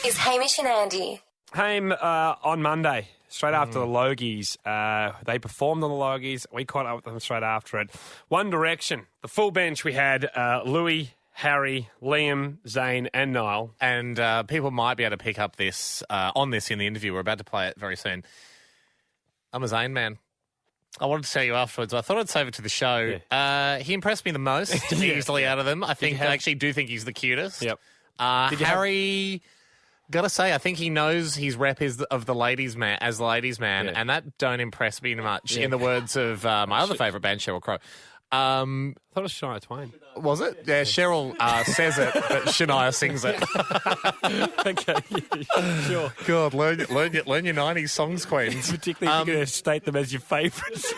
is Hamish and Andy. On Monday, straight after the Logies, they performed on the Logies. We caught up with them straight after it. One Direction, the full bench, we had Louis, Harry, Liam, Zayn and Niall. And people might be able to pick up this on this in the interview. We're about to play it very soon. I'm a Zayn man. I wanted to tell you afterwards. I thought I'd save it to the show. Yeah. He impressed me the most easily out of them. I actually do think he's the cutest. Yep. Harry... Gotta say, I think he knows his rep is of the ladies' man and that don't impress me much. In the words of my other favourite band, Sheryl Crow. I thought it was Shania Twain. Was it? Yeah, Cheryl says it, but Shania sings it. Okay, sure. God, learn your 90s songs, queens. Particularly if you're going to state them as your favourites.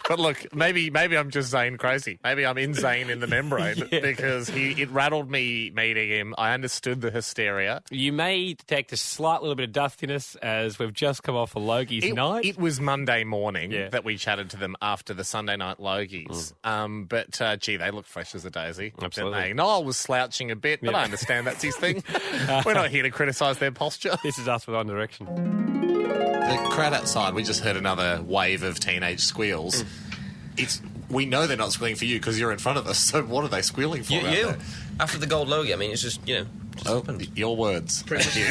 But look, maybe I'm just Zayn crazy. Maybe I'm in Zayn in the membrane because it rattled me meeting him. I understood the hysteria. You may detect a slight little bit of dustiness as we've just come off a Logies night. It was Monday morning that we chatted to them after the Sunday night Logies. But gee, they look fresh as a daisy. Absolutely. Noel was slouching a bit, but I understand that's his thing. We're not here to criticise their posture. This is us with One Direction. The crowd outside, we just heard another wave of teenage squeals. We know they're not squealing for you because you're in front of us, so what are they squealing for? You. After the gold logie, I mean, it's just, happened. Your words. Thank you.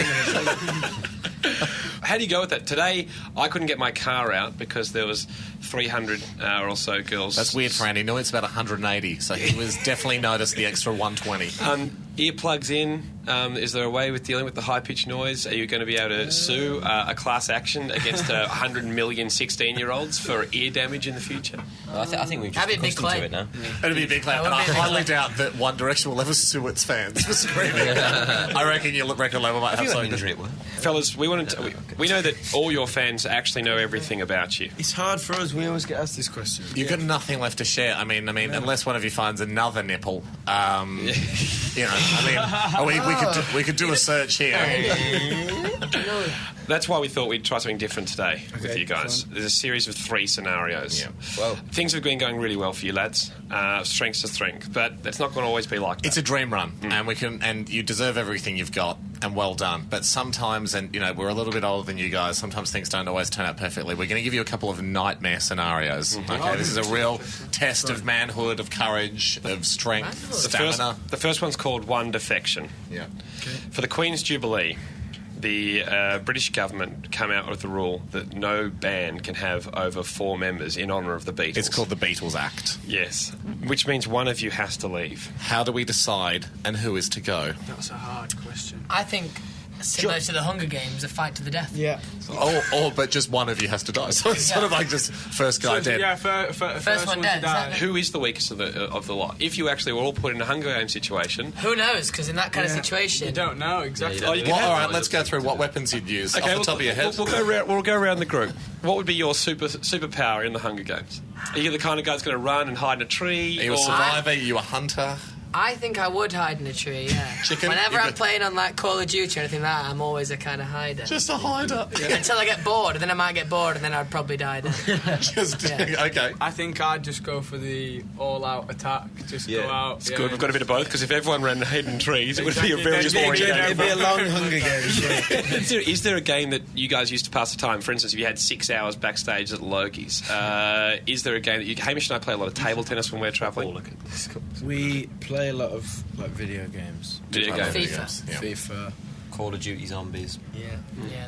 How do you go with that? Today, I couldn't get my car out because there was 300 or so girls. That's weird for Andy. No, it's about 180, so he was definitely noticed the extra 120. Earplugs in. Is there a way with dealing with the high-pitched noise? Are you going to be able to sue a class action against 100 million 16-year-olds for ear damage in the future? I think we've just accustomed to it now. It'll be a big claim, and I highly doubt that One Direction will ever sue its fans for screaming. I reckon your record level might have something. Fellas, we know that all your fans actually know everything about you. It's hard for us. We always get asked this question. You've got nothing left to share. I mean, unless one of you finds another nipple, we could do a search here. That's why we thought we'd try something different today with you guys. There's a series of 3 scenarios. Yeah. Well, things have been going really well for you lads, strength to strength, but it's not going to always be like that. It's a dream run, and you deserve everything you've got, and well done. But sometimes, we're a little bit older than you guys, sometimes things don't always turn out perfectly. We're going to give you a couple of nightmare scenarios. Okay, this is a real test of manhood, of courage, of strength, stamina. The first one's called One Defection. Yeah. Okay. For the Queen's Jubilee, the British government come out with the rule that no band can have over 4 members in honour of the Beatles. It's called the Beatles Act. Yes, which means one of you has to leave. How do we decide, and who is to go? That's a hard question. I think similar to the Hunger Games, a fight to the death. Yeah. But just one of you has to die. So it's sort of like just first guy dead. Yeah, first one dead. Who is the weakest of the lot? If you actually were all put in a Hunger Games situation... Who knows? Because in that kind of situation... You don't know, exactly. All right, let's go through what weapons you'd use off the top of your head. We'll go around the group. What would be your superpower in the Hunger Games? Are you the kind of guy that's going to run and hide in a tree? Are you a survivor? Are you a hunter? I think I would hide in a tree, yeah. Whenever I'm playing on like Call of Duty or anything like that, I'm always a kind of hider. Just a hider. Yeah. Until I get bored, and then I might get bored, and then I'd probably die then. Okay. I think I'd just go for the all-out attack. Just go out. It's good. We've got a bit of both, because if everyone ran hidden trees, it would be a very boring game. It'd be a long Hunger Games. Is there a game that you guys used to pass the time? For instance, if you had 6 hours backstage at Logies, is there a game that you... Hamish and I play a lot of table tennis when we're travelling. We play a lot of video games. FIFA. Call of Duty Zombies. Yeah,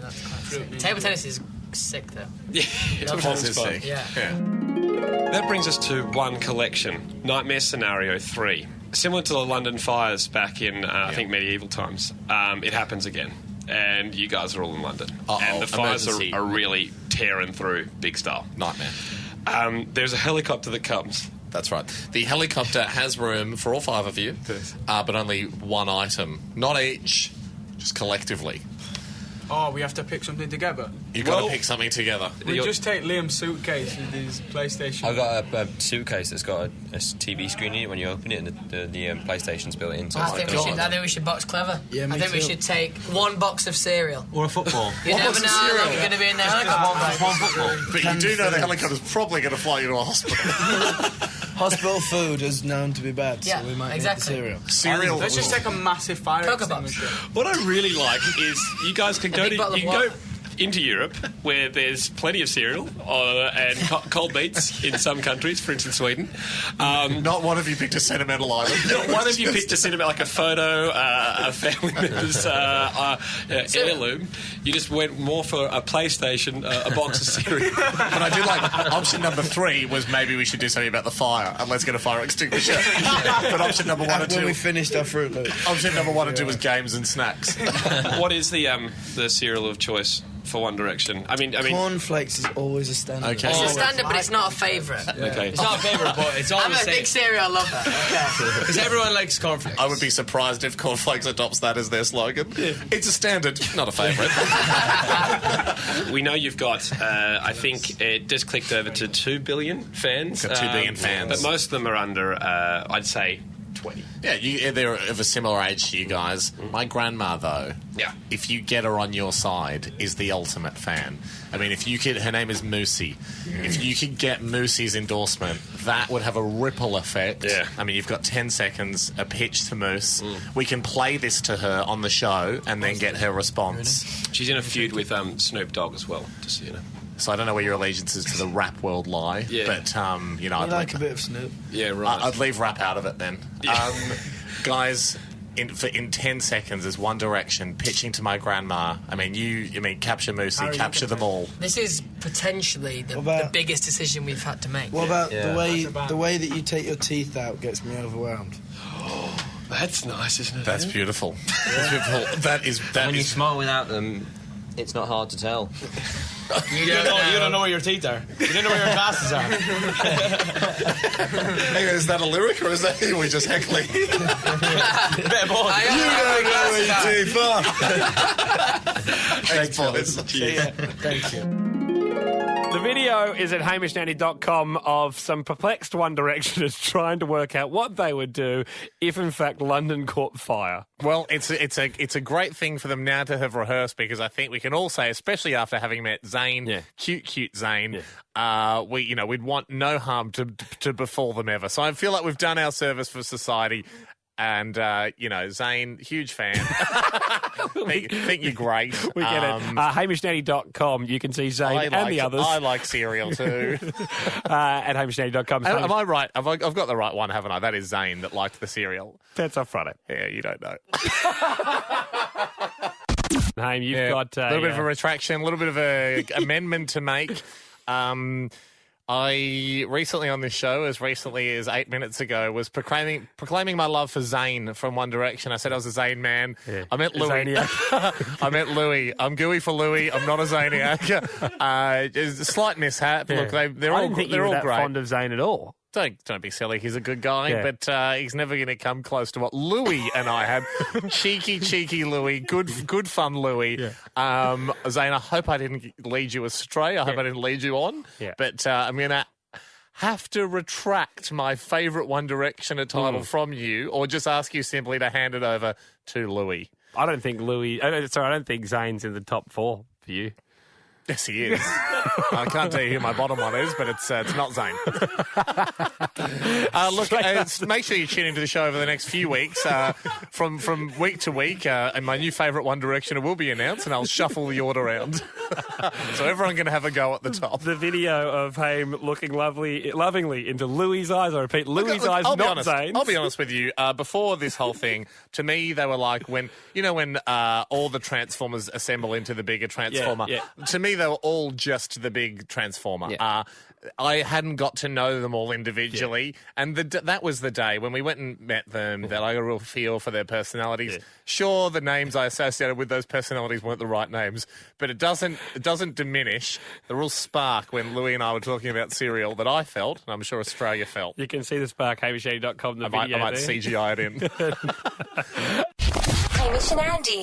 that's classic. Table tennis is sick, though. Yeah, it's fun. Yeah. That brings us to one collection, Nightmare Scenario 3. Similar to the London fires back in, I think, medieval times, it happens again. And you guys are all in London. And the fires are really tearing through big style. Nightmare. There's a helicopter that comes. That's right. The helicopter has room for all 5 of you, but only one item. Not each, just collectively. Oh, we have to pick something together? You've got to pick something together. We just take Liam's suitcase with his PlayStation. I've got a suitcase that's got a TV screen in it when you open it, and the PlayStation's built in. So I think we should box clever. Yeah, I think we should take 1 box of cereal. Or a football. You never know how long you're going to be in the helicopter. One football. But you do know the helicopter's probably going to fly you to a hospital. hospital food is known to be bad, Yeah, so we might exactly. eat the cereal. Cereal. Let's just take a massive fire Cocoa Pops. extinguisher. What I really like is you guys can go big bottle of water. into Europe, where there's plenty of cereal and cold meats in some countries, for instance, Sweden. Not one of you picked a sentimental item. Not one of you picked a cinema, like a photo, a family member's heirloom. You just went more for a PlayStation, a box of cereal. But I do like option number 3 was maybe we should do something about the fire and let's get a fire extinguisher. But option number 1 and When 2. we finished our Fruit Loops. Option number 1 and 2 was games and snacks. What is the cereal of choice for One Direction? I mean, Cornflakes is always a standard. Okay. It's a standard, but it's not a favourite. okay. It's not a favourite, but it's all I'm the a big same. cereal lover. Okay. Because everyone likes cornflakes. I would be surprised if Cornflakes adopts that as their slogan. It's a standard, not a favourite. We know you've got, I think it just clicked over to 2 billion fans. Got 2 billion fans. But most of them are under, I'd say, 20. Yeah, they're of a similar age to you guys. My grandma, though, Yeah. if you get her on your side, is the ultimate fan. I mean, if you could, her name is Moosey. If you could get Moosey's endorsement, that would have a ripple effect. Yeah. I mean, you've got 10 seconds, a pitch to Moose. We can play this to her on the show and then get her response. She's in a feud with Snoop Dogg as well, just so you know. So I don't know where your allegiances to the rap world lie, Yeah. but you know, I I'd like a leave, bit of Snoop. Yeah, right. I'd leave rap out of it then. Guys, in 10 seconds, there's One Direction pitching to my grandma. I mean, capture Moosey, capture them all. This is potentially the biggest decision we've had to make. What about Yeah. the way that you take your teeth out gets me overwhelmed. That's nice, isn't it? That's beautiful. That's beautiful. That When you is. smile without them, it's not hard to tell. You don't know where your teeth are. You don't know where your glasses are. Hang on, is that a lyric or is that we just heckling? Bit of both. Thanks, boys. Thank you. The video is at hamishandandy.com of some perplexed One Directioners trying to work out what they would do if, in fact, London caught fire. Well, it's a great thing for them now to have rehearsed, because I think we can all say, especially after having met Zayn, cute Zayn, we'd want no harm to befall them ever. So I feel like we've done our service for society. And, Zayn, huge fan. think you're great. We get it. hamishandandy.com. You can see Zayn and the others. I like cereal too. At hamishandandy.com. Am I right? I've got the right one, haven't I? That is Zayn that liked the cereal. That's off Friday. Yeah, you don't know. Haim, you've got... a little bit of a retraction, a little bit of a amendment to make. I recently on this show, as recently as 8 minutes ago, was proclaiming my love for Zayn from One Direction. I said I was a Zayn man. Yeah. I meant Louis. I meant Louis. I'm gooey for Louis. I'm not a Zaniac. It's a slight mishap. Yeah. Look, they're I all didn't think they're you were all that great. fond of Zayn at all. Don't be silly. He's a good guy, but he's never going to come close to what Louis and I had. cheeky Louis. Good fun Louis. Yeah. Zayn, I hope I didn't lead you astray. I hope I didn't lead you on. Yeah. But I'm going to have to retract my favourite One Directioner title from you, or just ask you simply to hand it over to Louis. I don't think Zayn's in the top 4 for you. Yes, he is. I can't tell you who my bottom one is, but it's not Zayn. Make sure you tune into the show over the next few weeks. From week to week, and my new favourite One Directioner will be announced, and I'll shuffle the order around. So everyone can have a go at the top. The video of Haim looking lovingly into Louis' eyes. I repeat, Louis' eyes, not Zayn's. I'll be honest with you. Before this whole thing, to me, they were like when all the Transformers assemble into the bigger Transformer. Yeah. To me, they were all just the big Transformer. Yeah. I hadn't got to know them all individually, and that was the day when we went and met them that I got a real feel for their personalities. Yeah. Sure, the names I associated with those personalities weren't the right names, but it doesn't diminish the real spark when Louis and I were talking about cereal that I felt, and I'm sure Australia felt. You can see the spark, hamishandandy.com. I might CGI it in. Hamish and Andy.